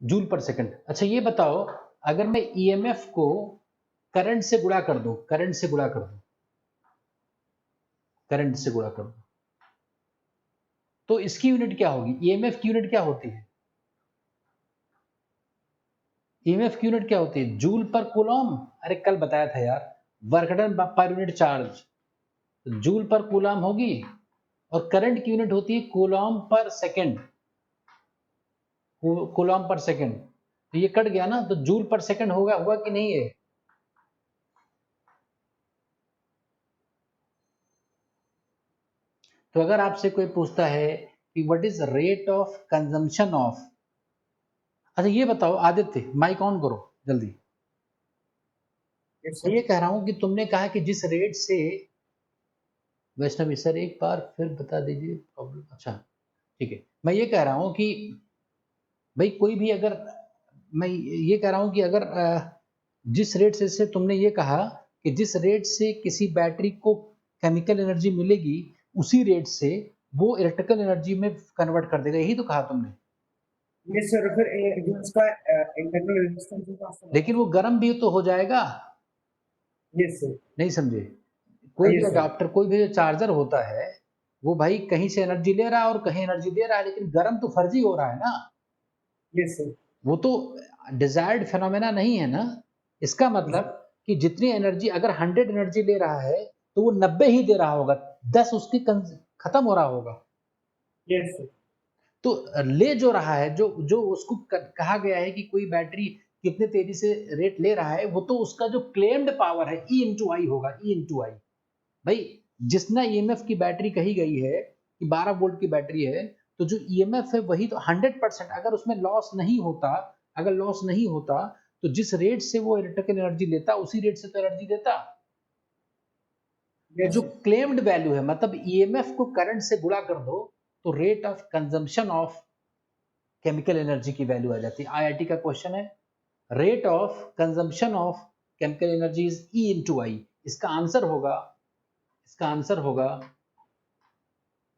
Joule पर second. अच्छा ये बताओ, अगर मैं ईएमएफ को करंट से गुणा कर दूं, करंट से गुणा कर दूं, करंट से गुणा कर दूं, तो इसकी यूनिट क्या होगी? ईएमएफ की यूनिट क्या होती है? ईएमएफ की यूनिट क्या होती है? जूल पर कूलॉम। अरे कल बताया था यार, work done per unit charge, joule पर कूलॉम होगी। और करंट की यूनिट होती है कूलॉम पर सेकंड, कूलॉम पर सेकंड। तो ये कट गया ना, तो जूल पर सेकंड होगा, हुआ कि नहीं है? तो अगर आपसे कोई पूछता है कि what is rate of consumption of, अच्छा ये बताओ आदित्य, माइक ऑन करो जल्दी। Yes, मैं sir. ये कह रहा हूं कि तुमने कहा कि जिस रेट से, वैष्णवी सर एक बार फिर बता दीजिए प्रॉब्लम। अच्छा ठीक है, मैं ये कह रहा हूं कि भाई कोई भी अगर, मैं ये कह रहा हूं कि अगर जिस रेट से तुमने ये कहा कि जिस रेट से किसी बैटरी को केमिकल एनर्जी मिलेगी, उसी रेट से वो इलेक्ट्रिकल एनर्जी में कन्वर्ट कर देगा, यही तो कहा तुमने। Yes, sir. फिर जो इसका इंटरनल रेजिस्टेंस होगा उसका लेकिन वो गर्म भी तो हो जाएगा। Yes, sir. नहीं समझे? कोई भी Yes, sir. अडाप्टर, कोई भी जो चार्जर होता है, वो भाई कहीं से एनर्जी ले रहा है और कहीं एनर्जी दे रहा है, लेकिन गर्म तो फर्जी हो रहा है ना। Yes, sir. वो तो डिजायर्ड फेनोमेना नहीं है ना। इसका मतलब कि जितनी एनर्जी, अगर 100 एनर्जी ले रहा है तो वो 90 ही दे रहा होगा, 10 उसकी खत्म हो रहा होगा। Yes, sir. तो ले जो रहा है, जो जो उसको कहा गया है कि कोई बैटरी कितने तेजी से रेट ले रहा है, वो तो उसका जो क्लेम्ड पावर है ई इंटू आई होगा, ई इंटू आई। भाई जितना ईएमएफ की बैटरी कही गई है कि 12 वोल्ट की बैटरी है, तो जो ईएमएफ है वही तो 100%, अगर उसमें लॉस नहीं होता, अगर लॉस नहीं होता तो जिस रेट से वो इलेक्ट्रिकल एनर्जी लेता उसी रेट से तो एनर्जी देता। तो Yes, जो sir. क्लेम्ड वैल्यू है, मतलब ईएमएफ को करंट से गुणा कर दो तो rate of consumption of chemical energy की वैल्यू आ जाती है। आईआईटी का क्वेश्चन है, rate of consumption of chemical energy is E into I. इसका आंसर होगा, इसका आंसर होगा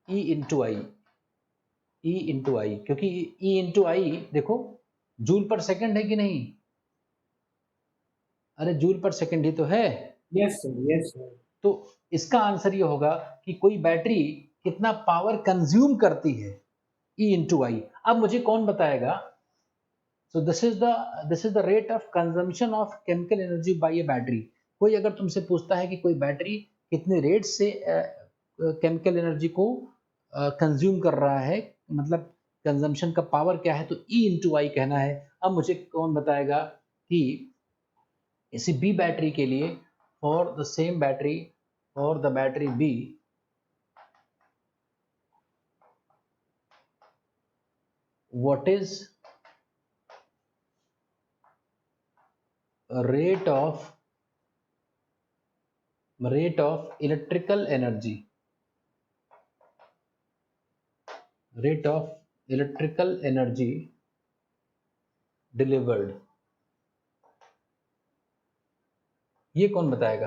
ई इंटू आई, ई इंटू आई, क्योंकि ई इंटू आई देखो जूल पर सेकंड है कि नहीं? अरे जूल पर सेकंड ही तो है। Yes, sir. Yes, sir. तो इसका आंसर ये होगा कि कोई बैटरी कितना पावर कंज्यूम करती है, ई इंटू आई। अब मुझे कौन बताएगा? So this is the rate of consumption of chemical energy by A battery. कोई अगर तुमसे पूछता है कि कोई बैटरी कितने रेट से केमिकल एनर्जी को कंज्यूम कर रहा है, मतलब कंजम्पशन का पावर क्या है, तो ई इंटू आई कहना है। अब मुझे कौन बताएगा कि इसी बी बैटरी के लिए, for the same battery, for the battery B, what is rate of electrical energy, rate of electrical energy delivered, ये कौन बताएगा?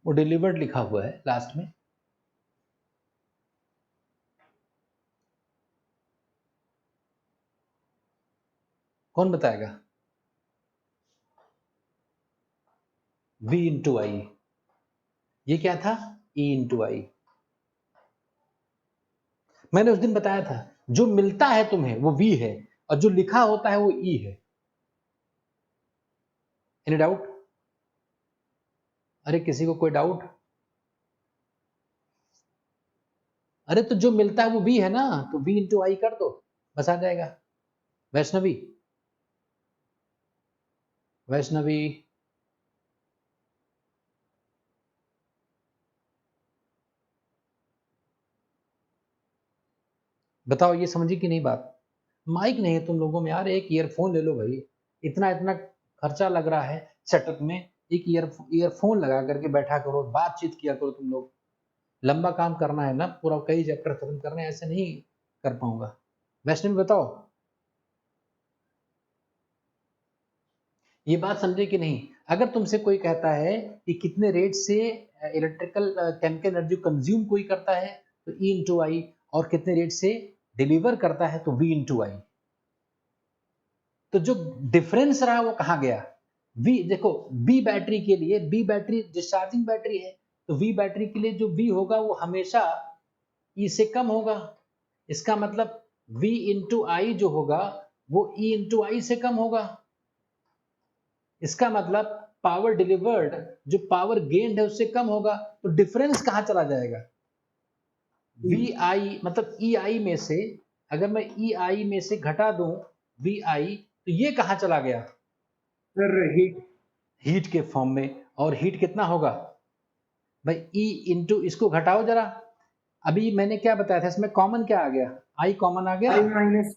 वो डिलीवर्ड लिखा हुआ है लास्ट में। कौन बताएगा? V इंटू आई। ये क्या था? E इंटू आई। मैंने उस दिन बताया था, जो मिलता है तुम्हें वो V है और जो लिखा होता है वो E है। Any doubt? अरे किसी को कोई डाउट? अरे तो जो मिलता है वो V है ना, तो V इंटू आई कर दो, बस आ जाएगा। वैष्णवी, वैष्णवी, बताओ ये समझी कि नहीं बात? माइक नहीं है तुम लोगों में यार, एक ईयरफोन ले लो भाई। इतना इतना खर्चा लग रहा है सेटअप में, एक ईयरफोन लगा करके बैठा करो, बातचीत किया करो तुम लोग। लंबा काम करना है ना, पूरा कई चैप्टर खत्म करने हैं, ऐसे नहीं कर पाऊंगा। वैष्णवी बताओ, ये बात समझे कि नहीं? अगर तुमसे कोई कहता है कि कितने रेट से इलेक्ट्रिकल केमिकल एनर्जी कंज्यूम कोई करता है, तो ई इंटू आई। और कितने रेट से डिलीवर करता है, तो V इंटू आई। तो जो डिफरेंस रहा वो कहाँ गया? V, देखो B बैटरी के लिए, B बैटरी डिस्चार्जिंग बैटरी है, तो V बैटरी के लिए जो V होगा वो हमेशा E से कम होगा। इसका मतलब V इंटू आई जो होगा वो E इंटू आई से कम होगा। इसका मतलब पावर डिलीवर्ड, जो पावर गेन्ड है उससे कम होगा। तो डिफरेंस कहाँ चला जाएगा? वी आई, मतलब ई आई में से, अगर मैं ई आई में से घटा दूं वी आई, तो ये कहाँ चला गया? Sir heat. हीट के फॉर्म में। और हीट कितना होगा भाई? ई इंटू, इसको घटाओ जरा। अभी मैंने क्या बताया था, इसमें कॉमन क्या आ गया? आई कॉमन आ गया, I minus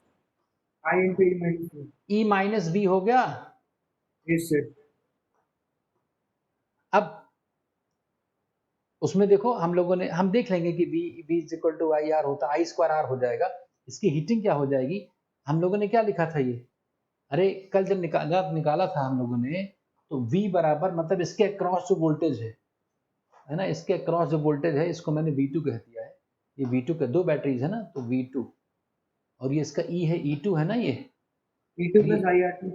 I into E minus. E minus V हो गया। Yes sir. अब उसमें देखो हम लोगों ने, हम देख लेंगे कि V is equal to I R होता, आई स्क्वायर आर हो जाएगा। इसकी हीटिंग क्या हो जाएगी? हम लोगों ने क्या लिखा था ये? अरे कल जब निकाला था हम लोगों ने, तो V बराबर, मतलब इसके अक्रॉस जो वोल्टेज है ना, इसके अक्रॉस जो वोल्टेज है, इसको मैंने V2 कह दिया है। ये V2 के दो बैटरीज है ना, तो V2, और ये इसका E है, E2 है ना, ये E2 ये plus I R to.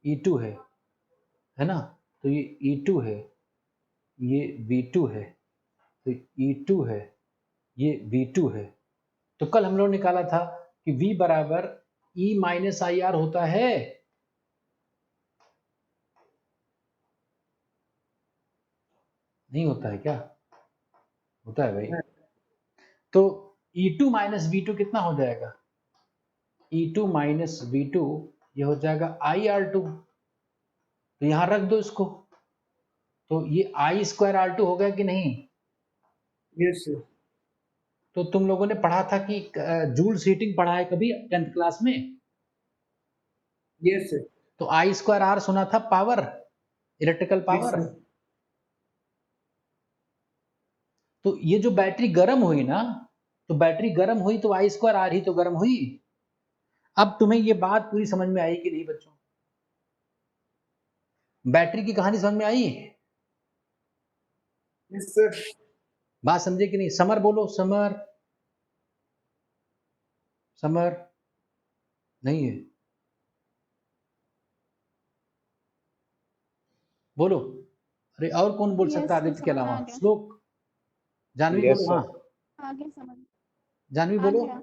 E2 है ना, तो ये E2 है, ये V2 है, तो E2 है, ये V2 है। तो कल हम लोग ने निकाला था कि V बराबर E माइनस आई आर होता है। नहीं होता है क्या? होता है भाई। तो E2 माइनस V2 कितना हो जाएगा? E2 माइनस V2 ये हो जाएगा IR2। तो यहां रख दो इसको, तो ये I स्क्वायर R2 हो गया कि नहीं? Yes sir. तो तुम लोगों ने पढ़ा था कि जूल हीटिंग पढ़ा है कभी 10th क्लास में? Yes sir. तो I स्क्वायर R सुना था, power, electrical yes power. Sir. तो ये जो बैटरी गर्म हुई ना, तो बैटरी गर्म हुई तो I स्क्वायर R ही तो गर्म हुई। अब तुम्हें ये बात पूरी समझ में आई कि नहीं बच्चों? बैटरी की कहानी समझ में आई? Yes sir. बात समझे कि नहीं? समर बोलो, समर। समर नहीं है, बोलो। अरे और कौन बोल सकता है यस सर, आदित्य के समझ अलावा? आ गया। श्लोक, जानवी यस बोलो। सर। हाँ, आ गया समझ। जानवी आ बोलो। गया।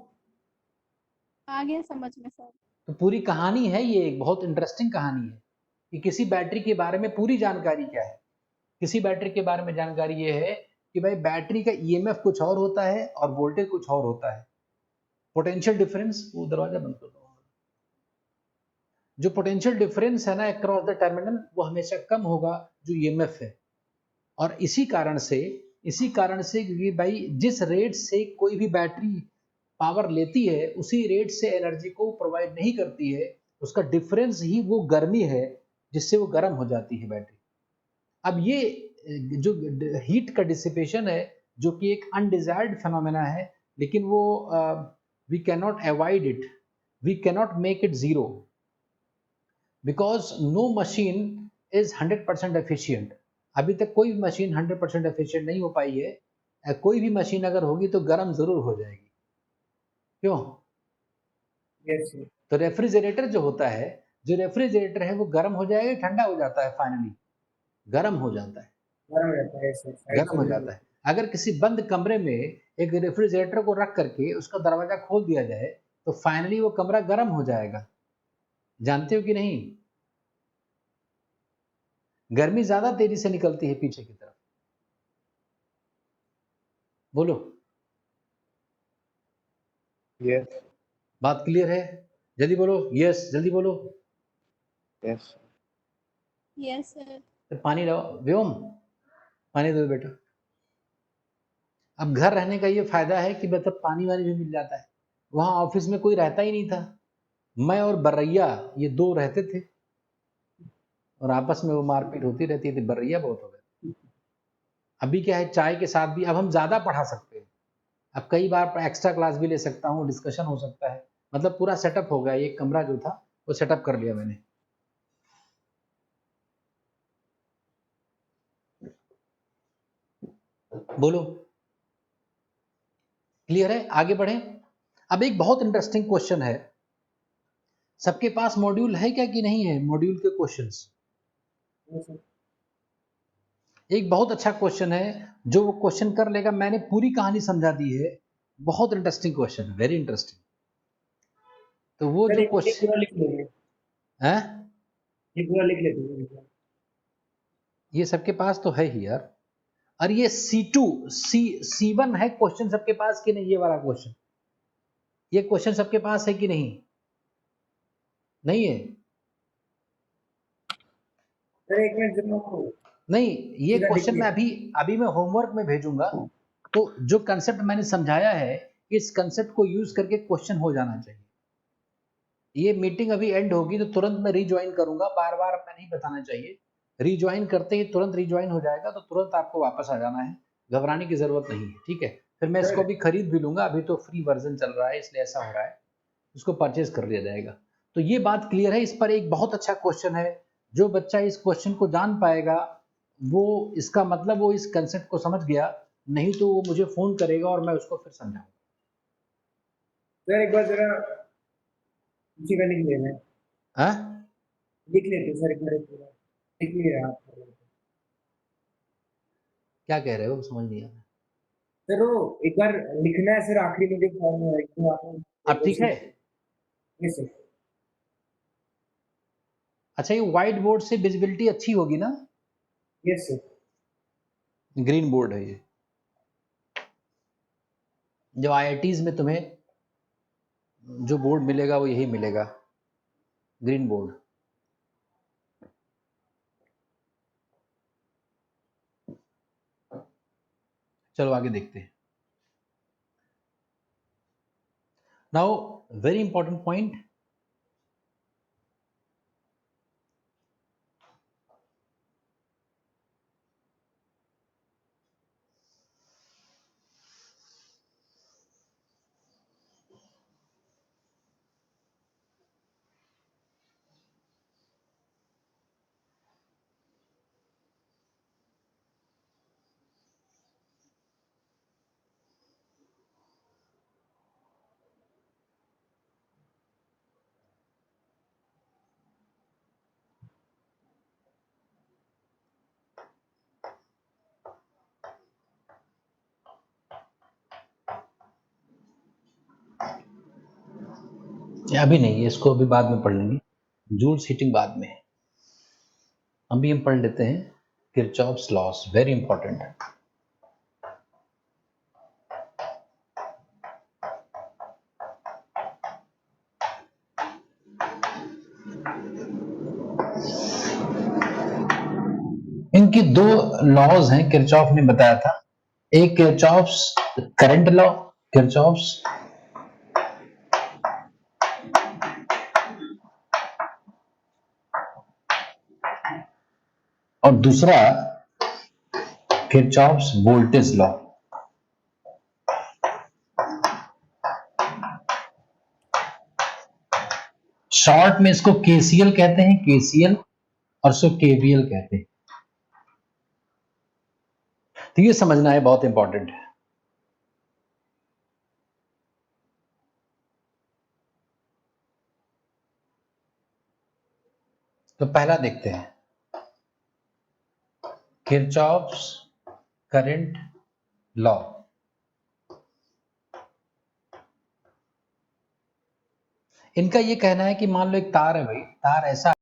आ गया समझ में सर। तो पूरी कहानी है, ये एक बहुत इंटरेस्टिंग कहानी है कि किसी बैटरी के बारे में पूरी जानकारी क्या है। किसी बैटरी के बारे में जानकारी ये है कि भाई बैटरी का ईएमएफ कुछ और होता है और वोल्टेज कुछ और होता है। पोटेंशियल डिफरेंस, वो दरवाजा बंद कर दो। जो पोटेंशियल डिफरेंस है ना अक्रॉस द टर्मिनल, वो हमेशा कम होगा जो ईएमएफ है। और इसी कारण से क्योंकि भाई जिस रेट से कोई भी बैटरी पावर लेती है, उसी रेट से एनर्जी को प्रोवाइड नहीं करती है, उसका डिफरेंस ही वो गर्मी है जिससे वो गर्म हो जाती है बैटरी। अब ये जो हीट का डिसिपेशन है, जो कि एक अनडिजायर्ड फिनोमेना है, लेकिन वो we can not avoid it, we can not make it zero, because no machine is 100% efficient. अभी तक कोई मशीन 100% एफिशिएंट नहीं हो पाई है। कोई भी मशीन अगर होगी तो गर्म जरूर हो जाएगी। क्यों? Yes sir. तो रेफ्रिजरेटर जो होता है, जो रेफ्रिजरेटर है वो गर्म हो जाएगा, ठंडा हो जाता है, फाइनली गर्म हो जाता है, गर्म रहता है सर, गर्म हो जाता है। अगर किसी बंद कमरे में एक रेफ्रिजरेटर को रख करके उसका दरवाजा खोल दिया जाए, तो फाइनली वो कमरा गर्म हो जाएगा। जानते हो कि नहीं? गर्मी ज्यादा तेजी से निकलती है पीछे की तरफ। बोलो, यस बात क्लियर है? जल्दी बोलो, यस जल्दी बोलो। Yes yes sir. तो पानी लाओ, व्योम पानी दो बेटा। अब घर रहने का ये फायदा है कि मतलब पानी वानी भी मिल जाता है। वहां ऑफिस में कोई रहता ही नहीं था, मैं और बर्रैया ये दो रहते थे, और आपस में वो मारपीट होती रहती थी, बर्रैया बहुत हो गए। अभी क्या है, चाय के साथ भी अब हम ज्यादा पढ़ा सकते हैं। अब कई बार एक्स्ट्रा क्लास भी ले सकता हूँ, डिस्कशन हो सकता है, मतलब पूरा सेटअप हो गया। एक कमरा जो था वो सेटअप कर लिया मैंने। बोलो, क्लियर है? आगे बढ़े। अब एक बहुत इंटरेस्टिंग क्वेश्चन है, सबके पास मॉड्यूल है क्या कि नहीं है? मॉड्यूल के क्वेश्चंस। Yes, sir. एक बहुत अच्छा क्वेश्चन है, जो वो क्वेश्चन कर लेगा, मैंने पूरी कहानी समझा दी है, बहुत इंटरेस्टिंग क्वेश्चन है, वेरी इंटरेस्टिंग। तो वो सर जो ये क्वेश्चन पूरा लिख लेंगे, है, ये पूरा लिख लेते हैं। ये सबके पास तो है ही यार। और ये C2 C1 है क्वेश्चन सबके पास कि नहीं? ये वाला क्वेश्चन, ये क्वेश्चन सबके पास है कि नहीं? नहीं है? सर एक मिनट जरा, नहीं, ये सीधा क्वेश्चन मैं लिखिए। अभी मैं होमवर्क में भेजूंगा। तो जो कंसेप्ट मैंने समझाया है, इस कंसेप्ट को यूज करके क्वेश्चन हो जाना चाहिए। ये मीटिंग अभी एंड होगी तो तुरंत मैं रीज्वाइन करूंगा, बार बार मैं नहीं बताना चाहिए। रीज्वाइन करते ही तुरंत रीज्वाइन हो जाएगा, तो तुरंत आपको वापस आ जाना है, घबराने की जरूरत नहीं है, ठीक है? फिर मैं इसको सर अभी खरीद भी लूंगा, अभी तो फ्री वर्जन चल रहा है इसलिए ऐसा हो रहा है, उसको परचेज कर लिया जाएगा। तो ये बात क्लियर है। इस पर एक बहुत अच्छा क्वेश्चन है, जो बच्चा इस क्वेश्चन को जान पाएगा वो, इसका मतलब वो इस कंसेप्ट को समझ गया, नहीं तो वो मुझे फोन करेगा और मैं उसको फिर समझाऊंगा। सर एक बार जरा सीधा लिख लेना है, हाँ, लिख लेते हैं सर, एक बार पूरा लिख लिया आप। क्या कह रहे हो? समझ नहीं आ रहा। सर वो एक बार लिखना है सर, आखिरी में जो फॉर्म है जो आपने अब ठीक है? Yes sir. अच्छा, ये व्हाइट बोर्ड से विजिबिलिटी अच्छी होगी ना? Yes sir. ग्रीन बोर्ड है ये, जो IITs में तुम्हें जो बोर्ड मिलेगा वो यही मिलेगा, ग्रीन बोर्ड। चलो आगे देखते हैं। नाउ वेरी इंपॉर्टेंट पॉइंट, अभी नहीं है, इसको अभी बाद में पढ़ लेंगे, जूल्स हीटिंग बाद में। अभी हम पढ़ लेते हैं किरचॉफ्स लॉस, वेरी इंपॉर्टेंट है। इनकी दो लॉज हैं, किरचॉफ ने बताया था, एक किरचॉफ्स करंट लॉ, किरचॉफ्स और दूसरा किरचॉफ्स वोल्टेज लॉ। शॉर्ट में इसको KCL कहते हैं, KCL, और इसको KVL कहते हैं। तो ये समझना है, बहुत इंपॉर्टेंट है। तो पहला देखते हैं, किरचॉफ्स करंट लॉ। इनका ये कहना है कि मान लो एक तार है भाई, तार ऐसा